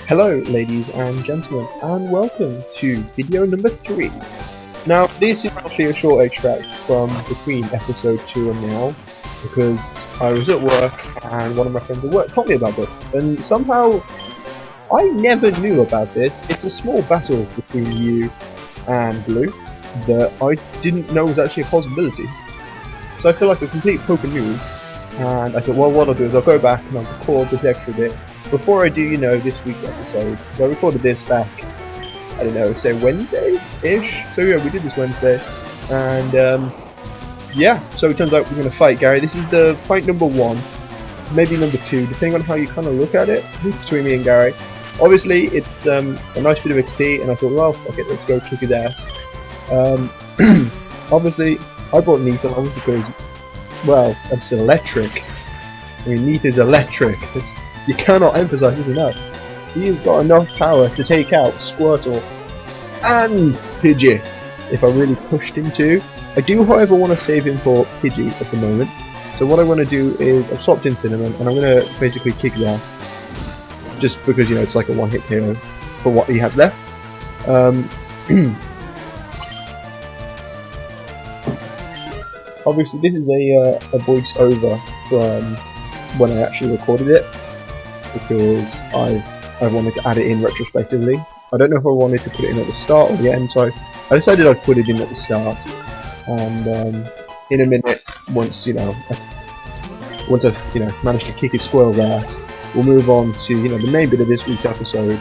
Hello ladies and gentlemen, and welcome to video number 3. Now this is actually a short extract from between episode 2 and now, because I was at work and one of my friends at work told me about this, and somehow I never knew about this. It's a small battle between you and Blue that I didn't know was actually a possibility. So I feel like a complete poker noob, and I thought, well, what I'll do is I'll go back and I'll record this extra bit before I do, this week's episode. Because I recorded this back, I don't know, say Wednesday-ish? So yeah, we did this Wednesday. And, yeah, so it turns out we're going to fight Gary. This is the fight number 1, maybe number 2, depending on how you kind of look at it, between me and Gary. Obviously, it's a nice bit of XP, and I thought, well, okay, let's go kick his ass. Obviously, I brought Neath along because, well, that's electric. I mean, Neath is electric. You cannot emphasize this enough. He has got enough power to take out Squirtle and Pidgey if I really pushed him to. I do, however, want to save him for Pidgey at the moment. So what I want to do is I've swapped in Cinnamon and I'm going to basically kick his ass. Just because, it's like a one-hit KO for what he had left. Obviously, this is a voice over from when I actually recorded it, because I wanted to add it in retrospectively. I don't know if I wanted to put it in at the start or the end, so I decided I'd put it in at the start. And in a minute, once I've managed to kick his squirrel's ass, we'll move on to the main bit of this week's episode.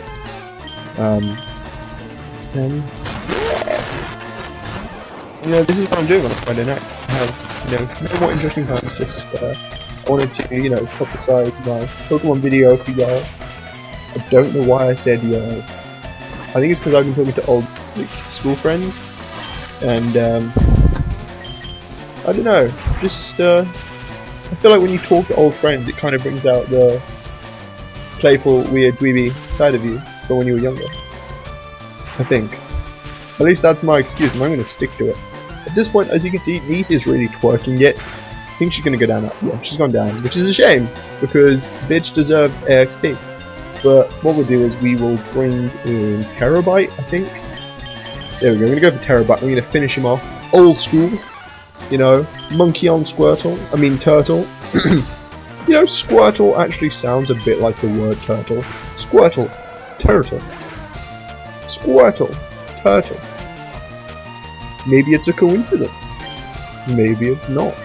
Then this is what I'm doing on a Friday night. I have no more interesting times. Just I wanted to publicize my Pokemon video for y'all. I don't know why I said y'all. I think it's because I've been talking to old school friends, and I don't know. Just I feel like when you talk to old friends, it kind of brings out the playful, weird, dweeby side of you from when you were younger. I think. At least that's my excuse, and I'm going to stick to it. At this point, as you can see, Neath is really twerking it. I think she's going to go down now. Yeah, she's gone down, which is a shame, because bitch deserved AXP. But what we'll do is we will bring in Terabyte, I think. There we go, we're going to go for Terabyte. We're going to finish him off. Old school. Monkey on Squirtle. I mean Turtle. Squirtle actually sounds a bit like the word turtle. Squirtle. Turtle. Squirtle. Turtle. Maybe it's a coincidence. Maybe it's not.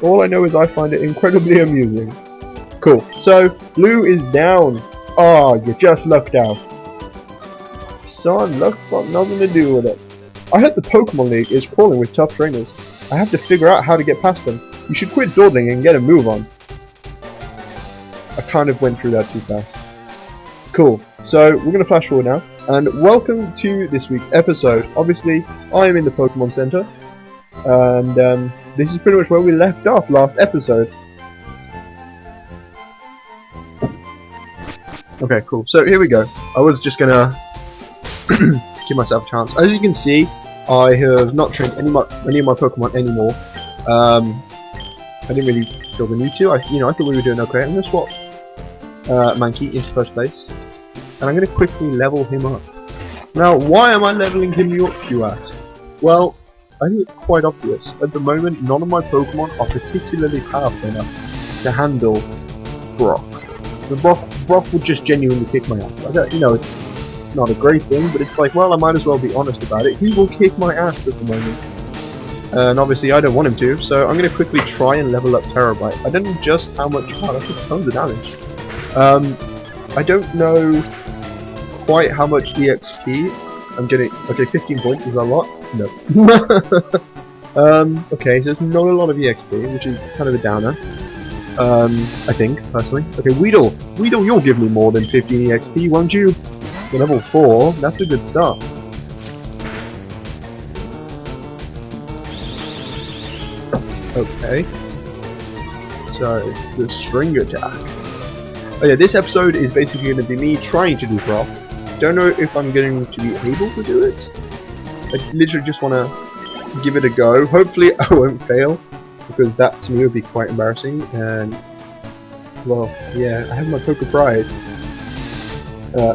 All I know is I find it incredibly amusing. Cool. So, Blue is down. Ah, you just lucked out. Son, luck's got nothing to do with it. I heard the Pokemon League is crawling with tough trainers. I have to figure out how to get past them. You should quit dawdling and get a move on. I kind of went through that too fast. Cool. So, we're going to flash forward now. And welcome to this week's episode. Obviously, I am in the Pokemon Center. And, this is pretty much where we left off last episode. Okay, cool. So here we go. I was just gonna give myself a chance. As you can see, I have not trained any of my Pokemon anymore. I didn't really feel the need to. I thought we were doing okay. I'm gonna swap Mankey into first place, and I'm gonna quickly level him up. Now, why am I leveling him up, you ask? Well, I think it's quite obvious. At the moment, none of my Pokemon are particularly powerful enough to handle Brock. The Brock would just genuinely kick my ass. I don't, it's not a great thing, but it's like, well, I might as well be honest about it. He will kick my ass at the moment. And obviously I don't want him to, so I'm going to quickly try and level up Terabyte. I don't know just how much, wow, that's tons of damage. I don't know quite how much EXP I'm getting. Okay, 15 points is a lot. No. Okay, so there's not a lot of EXP, which is kind of a downer. I think, personally. Okay, Weedle! Weedle, you'll give me more than 15 EXP, won't you? For level 4, that's a good start. Okay. So, the string attack. Oh yeah, this episode is basically going to be me trying to do Brock. Don't know if I'm going to be able to do it. I literally just want to give it a go. Hopefully I won't fail, because that to me would be quite embarrassing. And well, yeah, I have my poker pride.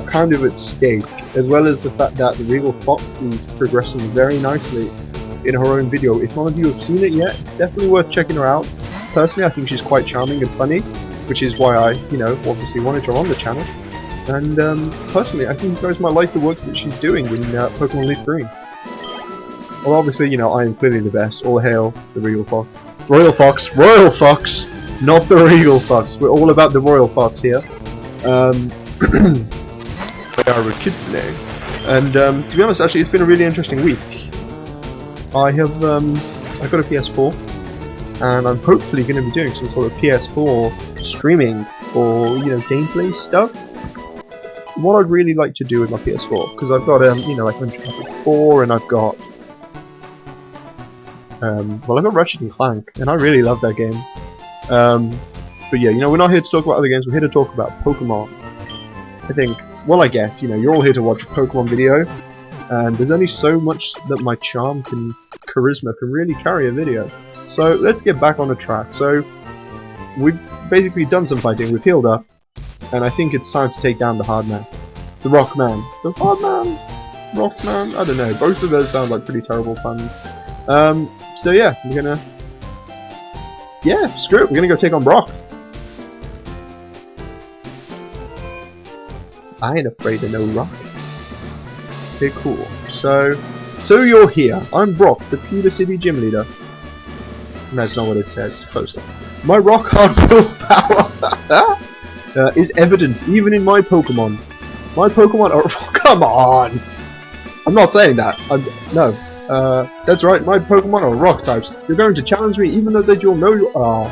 kind of at stake, as well as the fact that the Regal Fox is progressing very nicely in her own video. If none of you have seen it yet, it's definitely worth checking her out. Personally, I think she's quite charming and funny, which is why I, obviously wanted her on the channel. And personally, I think you guys might like the work that she's doing in Pokemon Leaf Green. Well, obviously, I am clearly the best. All hail the Regal Fox. Royal Fox! Royal Fox! Not the Regal Fox. We're all about the Royal Fox here. Roiyaru Kitsune. And to be honest, actually, it's been a really interesting week. I got a PS4, and I'm hopefully going to be doing some sort of PS4 streaming or gameplay stuff. What I'd really like to do with my PS4, because I've got like Uncharted 4, and I've got I've got Ratchet and Clank, and I really love that game. But yeah, we're not here to talk about other games. We're here to talk about Pokemon. I think. Well, I guess you're all here to watch a Pokemon video, and there's only so much that my charm and charisma can really carry a video. So let's get back on the track. So we've basically done some fighting. We've healed up. And I think it's time to take down the hard man. The rock man. The hard man? Rock man? I don't know. Both of those sound like pretty terrible puns. So yeah, we're gonna... Yeah, screw it. We're gonna go take on Brock. I ain't afraid of no rock. Okay, cool. So you're here. I'm Brock, the Pewter City Gym Leader. That's not what it says. Close up. My rock hard willpower is evident even in my Pokemon. My Pokemon are... Come on! I'm not saying that. No. That's right, my Pokemon are rock types. You're going to challenge me even though they all know you are.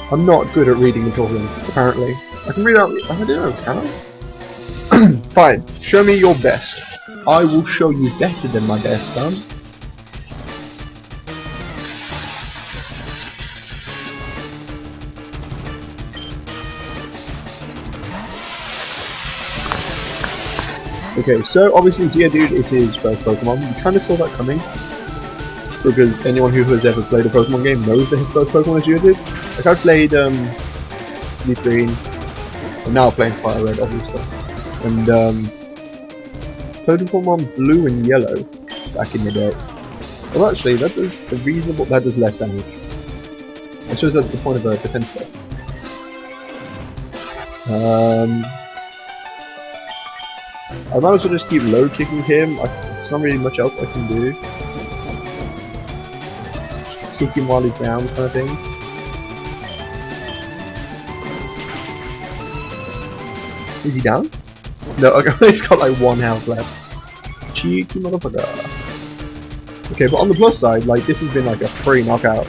I'm not good at reading and talking, apparently. I can read out... I don't know, can I? Fine. Show me your best. I will show you better than my best, son. Okay, so obviously Geodude is his first Pokemon. You kind of saw that coming, because anyone who has ever played a Pokemon game knows that his first Pokemon is Geodude. Like, I've played Leaf Green, I'm now playing Fire Red, obviously, and played Pokemon Blue and Yellow back in the day. Well, actually, that does less damage. I suppose that's the point of a defense buff. I might as well just keep low kicking him. There's not really much else I can do. Kick him while he's down, kind of thing. Is he down? No, okay, he's got like 1 health left. Cheeky motherfucker. Okay, but on the plus side, like, this has been like a free knockout.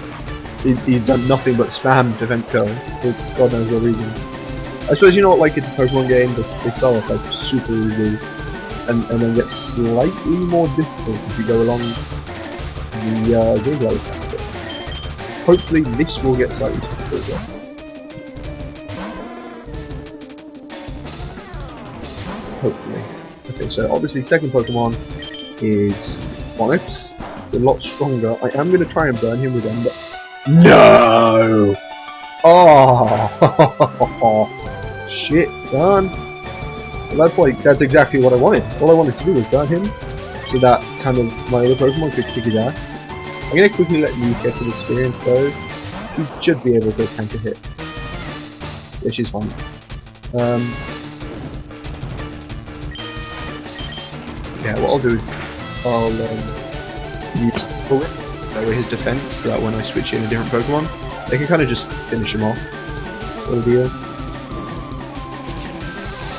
He's done nothing but spam defense go for God knows what reason. I suppose like it's a Pokemon game, but they start off like super easy, and then get slightly more difficult as you go along the gameplay. Hopefully this will get slightly difficult as well. Hopefully. Okay, so obviously second Pokemon is Onyx. It's a lot stronger. I am going to try and burn him with them, but... No! Oh! Shit, son. Well, that's exactly what I wanted. All I wanted to do was burn him, so that kind of my other Pokemon could kick his ass. I'm gonna quickly let you get some experience though. She should be able to tank a hit. Yeah, she's fine. Yeah, what I'll do is I'll use lower his defense, so that when I switch in a different Pokemon, they can kind of just finish him off. Sort of deal.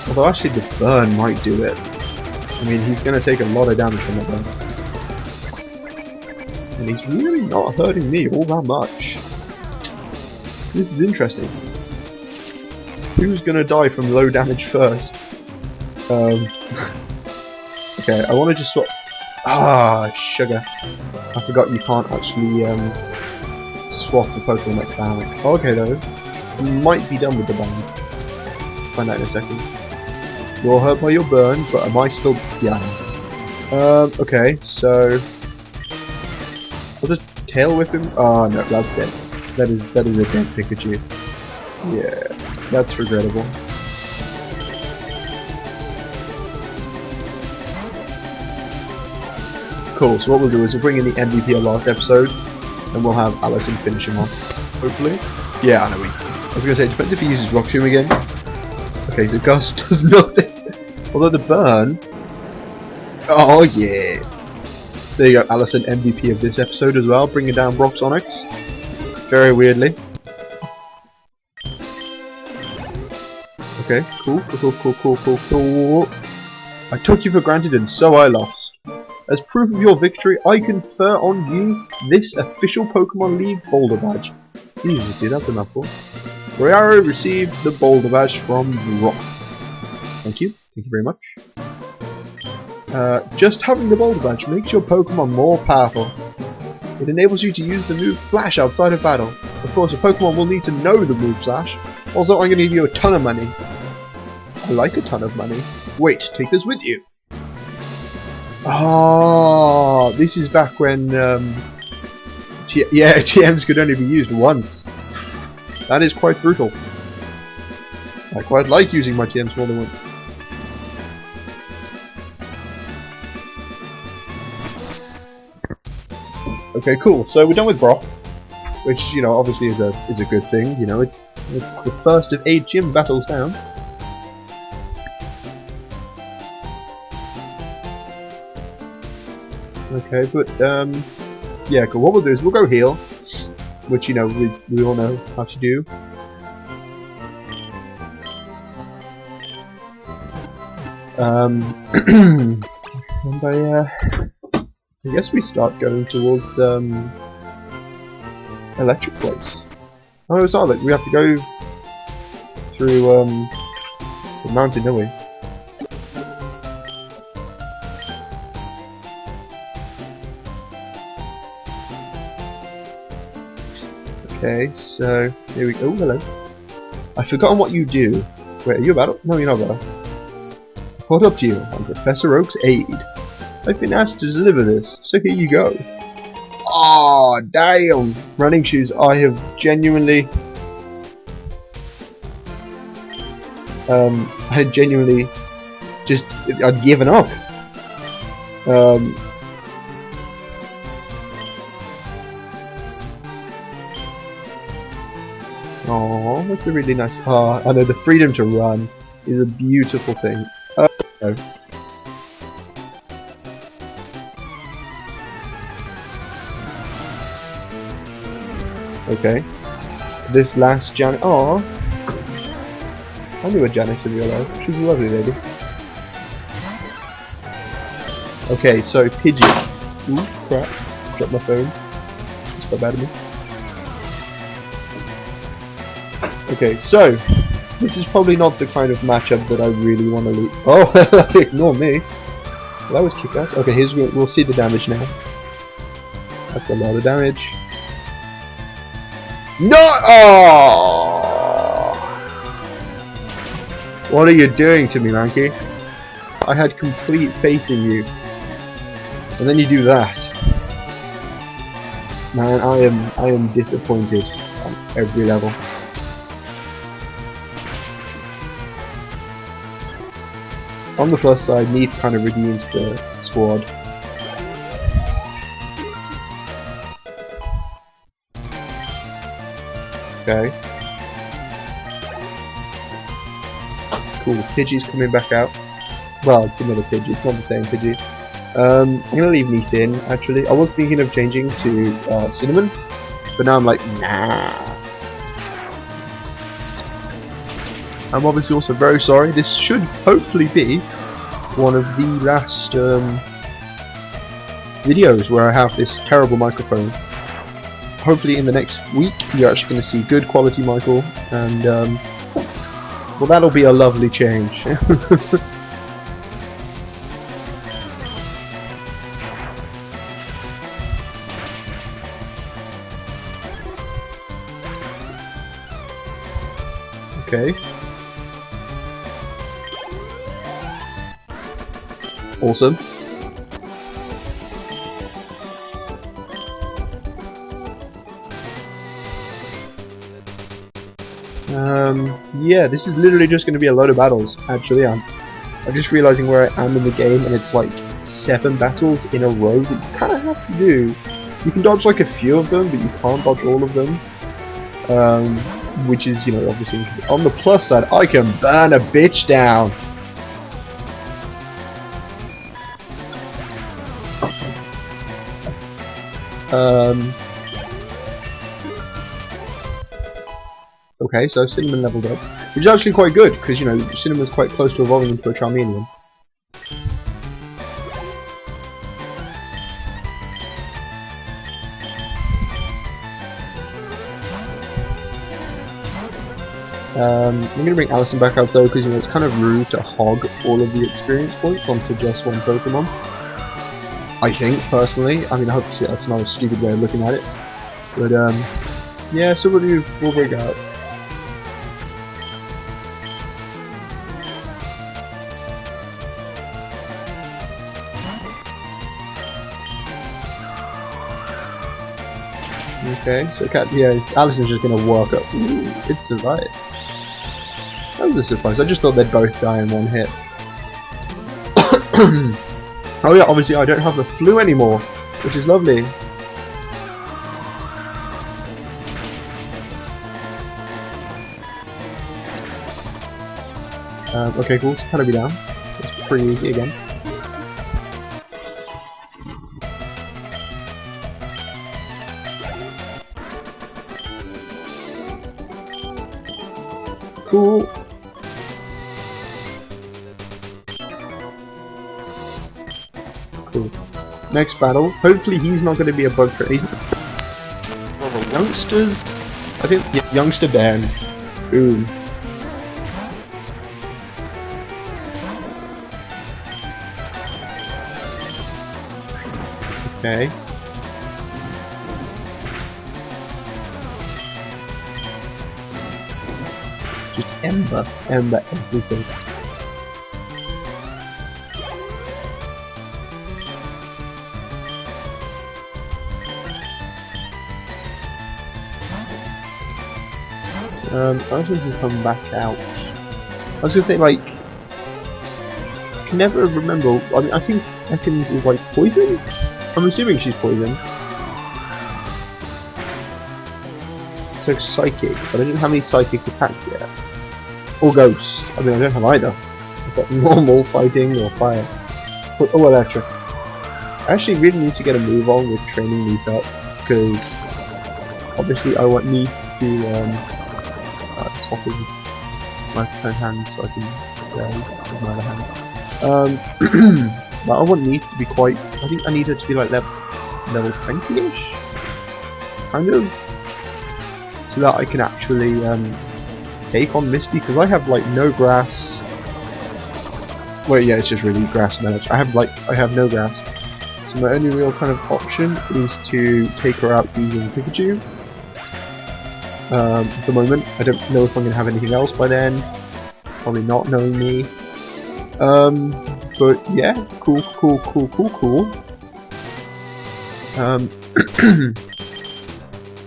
Although actually the burn might do it. I mean, he's going to take a lot of damage from that burn. And he's really not hurting me all that much. This is interesting. Who's going to die from low damage first? Okay, I want to just swap... Ah, sugar. I forgot you can't actually swap the Pokemon next damage. Oh, okay though. I might be done with the burn. Find out in a second. You're hurt by your burn, but am I still... Yeah. Okay, so... I'll just tail whip him. Oh no, that's dead. That is a dead Pikachu. Yeah, that's regrettable. Cool, so what we'll do is we'll bring in the MVP of last episode, and we'll have Allison finish him off. Hopefully. Yeah, I know. I was going to say, it depends if he uses Rock Tomb again. Okay, so Gus does nothing. Although the burn... Oh, yeah. There you go, Allison, MVP of this episode as well, bringing down Brock's Onyx. Very weirdly. Okay, cool. I took you for granted and so I lost. As proof of your victory, I confer on you this official Pokemon League Boulder Badge. Jesus, dude, that's a mouthful. Roiyaru received the Boulder Badge from Rock. Thank you very much. Just having the Boulder Badge makes your Pokemon more powerful. It enables you to use the move Flash outside of battle. Of course, a Pokemon will need to know the move Flash. Also, I'm going to give you a ton of money. I like a ton of money. Wait, take this with you. Oh, this is back when TMs could only be used once. That is quite brutal. I quite like using my TMs more than once. Okay, cool. So we're done with Brock, which, you know, obviously is a good thing. You know, it's the first of 8 gym battles down. Okay, but yeah, cool. What we'll do is we'll go heal, which, you know, we all know how to do. And I guess we start going towards Electric Place. Oh no, it's not like we have to go through the mountain, don't we? Okay, so here we go. Oh, hello. I've forgotten what you do. Wait, are you a battle? No, you're not a battle. I caught up to you. I'm Professor Oak's aide. I've been asked to deliver this, so here you go. Aw, damn! Running shoes, I have genuinely... I'd given up. Oh, that's a really nice... I know, the freedom to run is a beautiful thing. No. Okay. This last Jan... Aww. I knew a Janice in real life. She's a lovely lady. Okay, so Pidgey. Ooh, crap. Dropped my phone. It's quite bad of me. Okay, so this is probably not the kind of matchup that I really want to lose. Oh, ignore me. Well, that was kick-ass. Okay, here's we'll see the damage now. That's a lot of damage. No! Oh! What are you doing to me, Lanky? I had complete faith in you, and then you do that. Man, I am disappointed on every level. On the plus side, Neath kind of redeems the squad. Okay. Cool, Pidgey's coming back out. Well, it's another Pidgey, it's not the same Pidgey. I'm gonna leave Neath in, actually. I was thinking of changing to Cinnamon, but now I'm like, nah. I'm obviously also very sorry. This should hopefully be one of the last videos where I have this terrible microphone. Hopefully in the next week you're actually going to see good quality Michael, and well, that'll be a lovely change. Okay. Awesome. Yeah, this is literally just going to be a load of battles, actually. I'm just realizing where I am in the game, and it's like 7 battles in a row that you kind of have to do. You can dodge like a few of them, but you can't dodge all of them. Which is, you know, obviously on the plus side, I can burn a bitch down. Okay, so Cinnamon leveled up, which is actually quite good, because, you know, Cinnamon's quite close to evolving into a Charmeleon. I'm going to bring Allison back out though, because, you know, it's kind of rude to hog all of the experience points onto just one Pokemon. I think, personally. I mean, hopefully that's not a stupid way of looking at it. But, yeah, so we'll bring out. Okay, so Allison's just gonna walk up. Ooh, it survived. That was a surprise. I just thought they'd both die in one hit. Oh yeah, obviously I don't have the flu anymore, which is lovely. Okay, cool. So Caterpie down. It's pretty easy again. Cool. Cool. Next battle. Hopefully he's not going to be a bug for youngsters. I think yeah, youngster Ben. Ooh. Okay. Just Ember everything. I was going to come back out. I was going to say, like, I can never remember. I mean, I think Ekans is like poison. I'm assuming she's poison. So psychic, but I don't have any psychic attacks yet. Or ghost. I mean, I don't have either. I've got normal, fighting, or fire. Oh, electric. I actually really need to get a move on with training Leaf up, because obviously I want Leaf to start swapping my hands so I can with my other hand. But I want Leaf to be quite. I think I need her to be like level 20-ish, kind of, so that I can actually take on Misty, because I have like no grass. Well, yeah, it's just really grass managed. I have no grass, so my only real kind of option is to take her out using Pikachu. At the moment, I don't know if I'm gonna have anything else by then. Probably not, knowing me. But yeah, cool.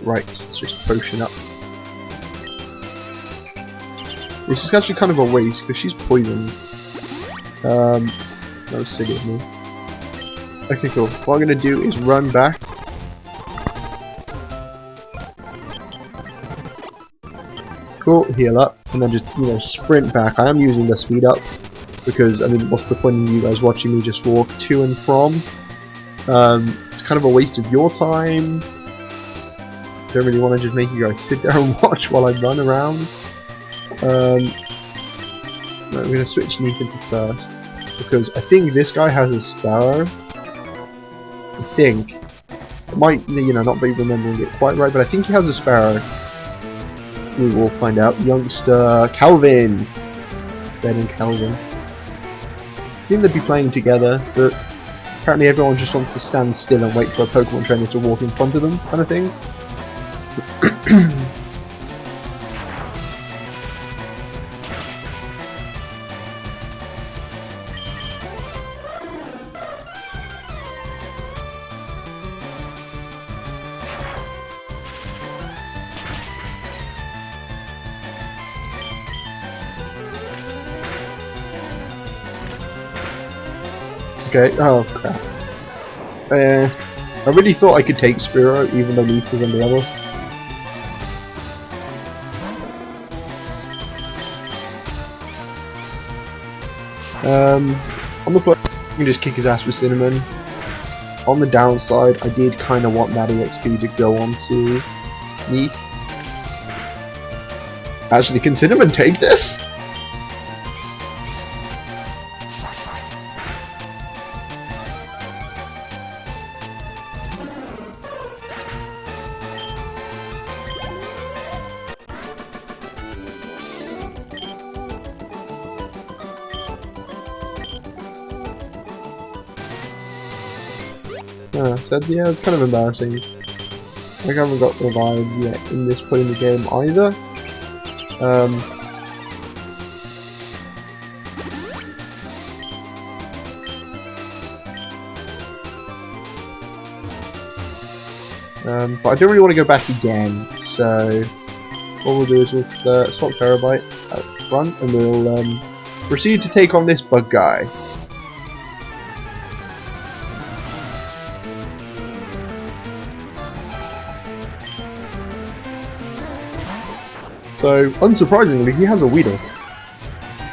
Right, let's just potion up. This is actually kind of a waste because she's poisoned. That was silly of me. Okay, cool. What I'm gonna do is run back. Cool, heal up, and then just, you know, sprint back. I am using the speed up because, I mean, what's the point in you guys watching me just walk to and from? It's kind of a waste of your time. Don't really want to just make you guys sit there and watch while I run around. Right, we're going to switch Neath first, because I think this guy has a Sparrow. I think. I might, you know, not be remembering it quite right, but I think he has a Sparrow. We will find out. Youngster Calvin! Ben and Calvin. I think they'd be playing together, but apparently everyone just wants to stand still and wait for a Pokemon trainer to walk in front of them, kind of thing. okay. Oh crap. I really thought I could take Spiro, even though Leaf was under level. On the plus, you can just kick his ass with Cinnamon. On the downside, I did kind of want that EXP to go on to Neath. Actually, can Cinnamon take this? So yeah, it's kind of embarrassing. I haven't got the vibes yet in this point in the game either. But I don't really want to go back again, so what we'll do is we'll swap Terabyte out front and we'll proceed to take on this bug guy. So, unsurprisingly, he has a Weedle.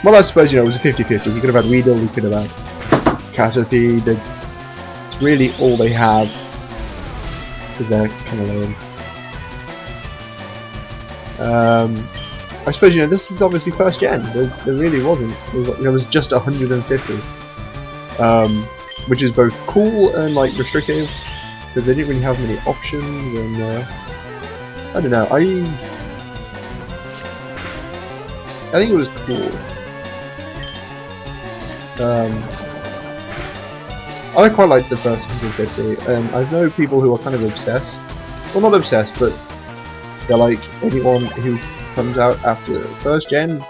Well, I suppose, you know, it was a 50-50. He could have had Weedle, he could have had Caterpie. It's really all they have, because they're kind of lame. I suppose, you know, this is obviously first gen. There really wasn't. It was just 150. Which is both cool and, like, restrictive, because they didn't really have many options, and, I don't know, I think it was cool. I quite liked the first 150. I know people who are kind of obsessed. Well, not obsessed, but they're like, anyone who comes out after first gen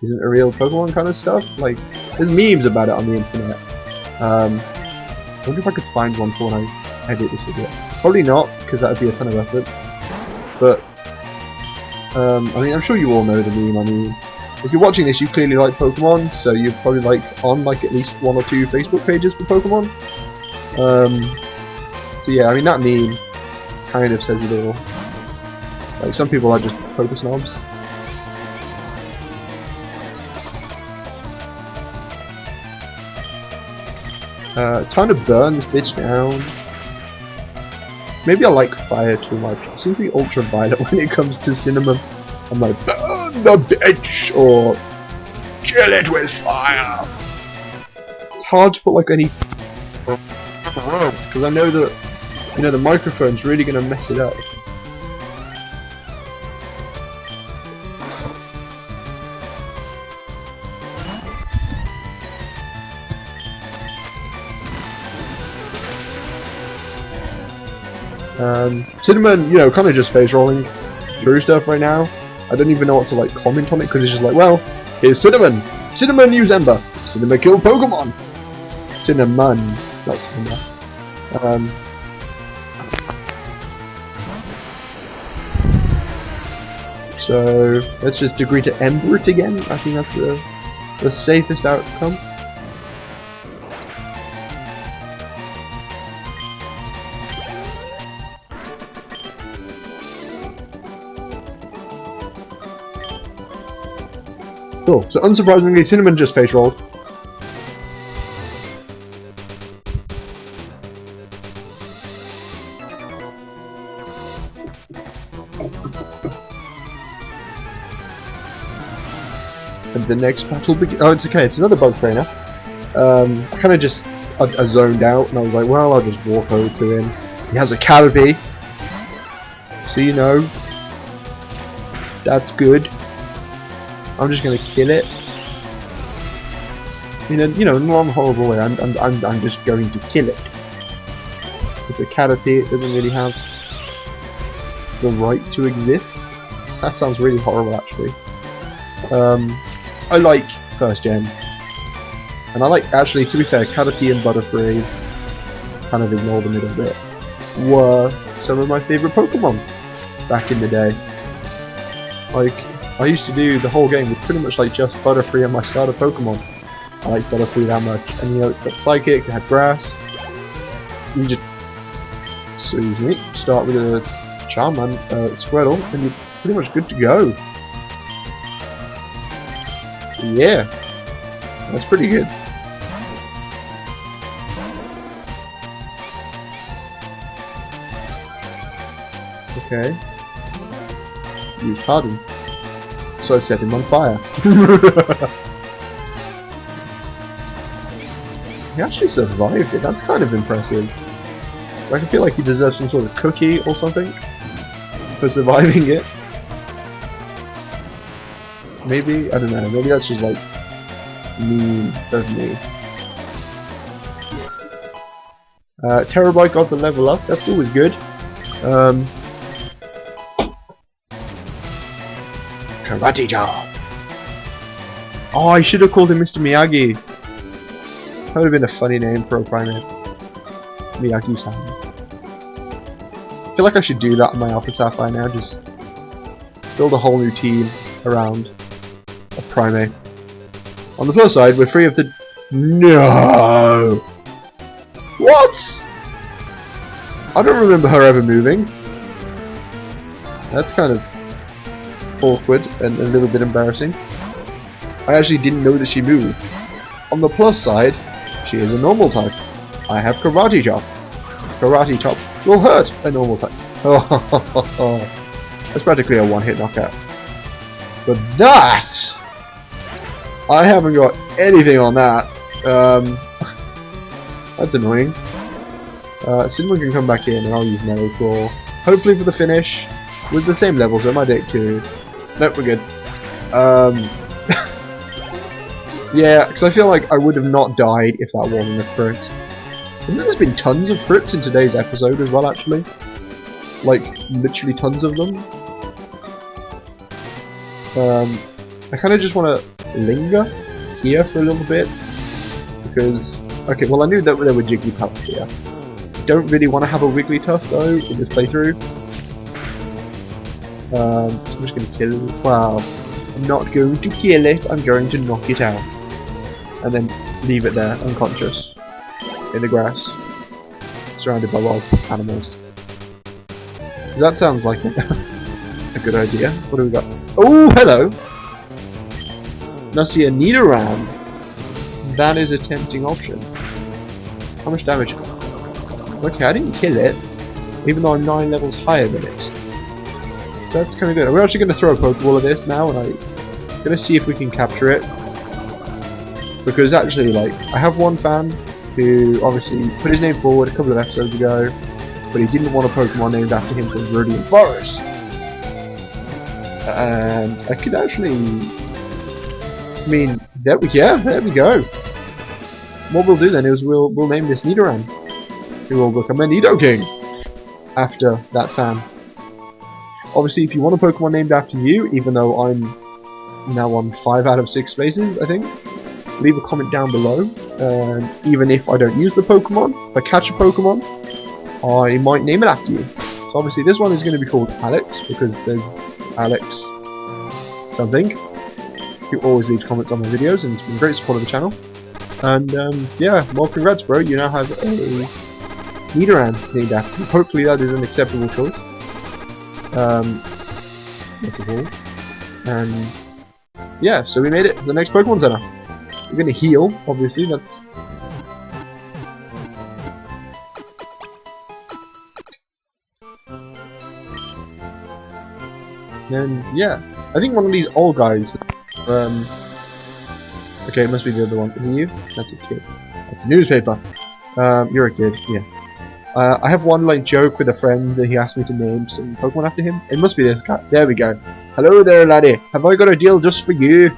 isn't a real Pokemon kind of stuff. Like, there's memes about it on the internet. I wonder if I could find one for when I edit this video. Probably not, because that would be a ton of effort. But, I mean, I'm sure you all know the meme. I mean, if you're watching this, you clearly like Pokemon, so you're probably on at least 1 or 2 Facebook pages for Pokemon. So yeah, I mean that meme kind of says it all. Like, some people are just Poké snobs. Time to burn this bitch down. Maybe I like fire too much. I seem to be ultraviolet when it comes to Cinnamon. I'm like, burn the bitch, or kill it with fire. It's hard to put like any words, because I know that, you know, the microphone's really gonna mess it up. Cinnamon, you know, kind of just phase rolling through stuff right now. I don't even know what to like comment on it, because it's just like, well, here's Cinnamon! Cinnamon use Ember! Cinnamon kill Pokemon! Cinnamon, not Cinnamon. So let's just agree to Ember it again. I think that's the safest outcome. Cool. So unsurprisingly, Cinnamon just face rolled. And the next battle begins. Oh, it's okay. It's another bug trainer. I kind of just I zoned out, and I was like, well, I'll just walk over to him. He has a Caterpie, so you know that's good. I'm just gonna kill it. You know, not in a horrible way. I'm just going to kill it. It's a Caterpie. It doesn't really have the right to exist. That sounds really horrible, actually. I like first gen, and I like, actually, to be fair, Caterpie and Butterfree, kind of ignore the middle bit, were some of my favourite Pokemon back in the day. Like, I used to do the whole game with pretty much like just Butterfree and my starter Pokemon. I like Butterfree that much. And you know, it's got Psychic, it had Grass. You just, excuse me, start with a Charman, Squirtle, and you're pretty much good to go. Yeah, that's pretty good. Okay. Use Harden. So I set him on fire. He actually survived it. That's kind of impressive. Like, I feel like he deserves some sort of cookie or something for surviving it. Maybe? I don't know. Maybe that's just like mean of me. Terabyte got the level up. That's always good. Karate Chop! Oh, I should have called him Mr. Miyagi. That would have been a funny name for a primate. Miyagi-san. I feel like I should do that in my Alpha Sapphire now, just build a whole new team around a primate. On the plus side, we're free of the... No! What?! I don't remember her ever moving. That's kind of awkward and a little bit embarrassing. I actually didn't know that she moved. On the plus side, she is a normal type. I have Karate Chop. Karate Chop will hurt a normal type. That's practically a one-hit knockout. But that! I haven't got anything on that. That's annoying. Cinnamon can come back in and I'll use Melee Claw. Hopefully for the finish. With the same level, so it might take 2. Nope, we're good. Yeah, because I feel like I would have not died if that wasn't a crit. And there's been tons of crits in today's episode as well, actually. Like, literally tons of them. I kind of just want to linger here for a little bit. Because, okay, well I knew that there were Jigglypuffs here. Don't really want to have a Wigglytuff though, in this playthrough. So I'm just going to kill it. Wow. I'm not going to kill it, I'm going to knock it out. And then leave it there, unconscious. In the grass. Surrounded by wild animals. That sounds like a good idea. What do we got? Oh, hello! Now see a Nidoran. That is a tempting option. How much damage? Okay, I didn't kill it, even though I'm 9 levels higher than it. So that's kind of good. We're actually going to throw a Pokeball at this now, and I'm going to see if we can capture it. Because actually, like, I have one fan who obviously put his name forward a couple of episodes ago, but he didn't want a Pokemon named after him from Viridian Forest. And I could actually... I mean, there we go. What we'll do then is we'll name this Nidoran, who will become a Nidoking after that fan. Obviously, if you want a Pokemon named after you, even though I'm now on 5 out of 6 spaces, I think, leave a comment down below. And even if I don't use the Pokemon, if I catch a Pokemon, I might name it after you. So obviously this one is going to be called Alex, because there's Alex something, who always leaves comments on my videos, and it's been a great support of the channel. And yeah, well congrats bro, you now have a Nidoran named after you. Hopefully that is an acceptable choice. That's a ball. And yeah, so we made it to the next Pokemon Center. We're gonna heal, obviously, that's... And yeah, I think one of these old guys, okay, it must be the other one. Is it you? That's a kid. That's a newspaper. You're a kid, yeah. I have one like joke with a friend that he asked me to name some Pokemon after him. It must be this guy. There we go. Hello there, laddie. Have I got a deal just for you?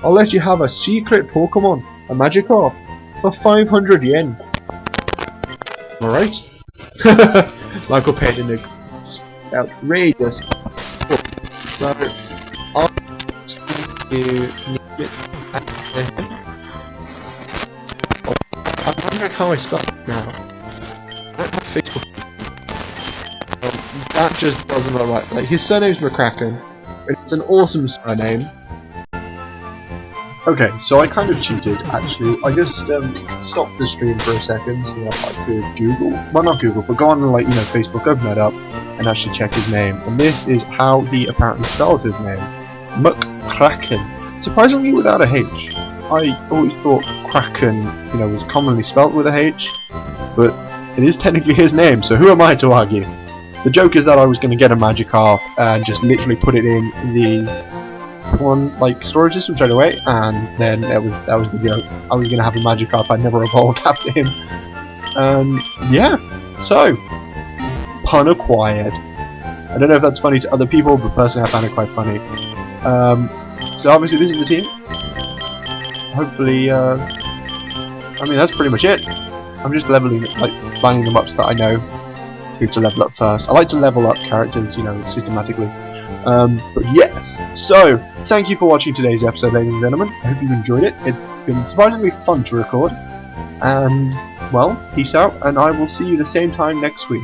I'll let you have a secret Pokemon, a Magikarp, for 500 yen. Alright. Michael Pettinig. Outrageous. So, I'll to name it after him. I'm wondering how I spell it now. I don't have Facebook. That just doesn't look right. Like, his surname's McCracken. It's an awesome surname. Okay, so I kind of cheated, actually. I just stopped the stream for a second so that I could Google, well not Google, but go on like, Facebook, open that up, and actually check his name. And this is how he apparently spells his name. McCracken. Surprisingly without a H. I always thought Kraken, was commonly spelt with a H, but it is technically his name, so who am I to argue? The joke is that I was going to get a Magikarp and just literally put it in the storage system straight away, and then that was the joke. I was gonna have a Magikarp I'd never evolved after him. Yeah. So, pun acquired. I don't know if that's funny to other people, but personally I found it quite funny. So obviously this is the team. Hopefully, I mean that's pretty much it. I'm just leveling, lining them up so that I know who to level up first. I like to level up characters, systematically. But yes, so thank you for watching today's episode, ladies and gentlemen. I hope you enjoyed it. It's been surprisingly fun to record. And, well, peace out, and I will see you the same time next week.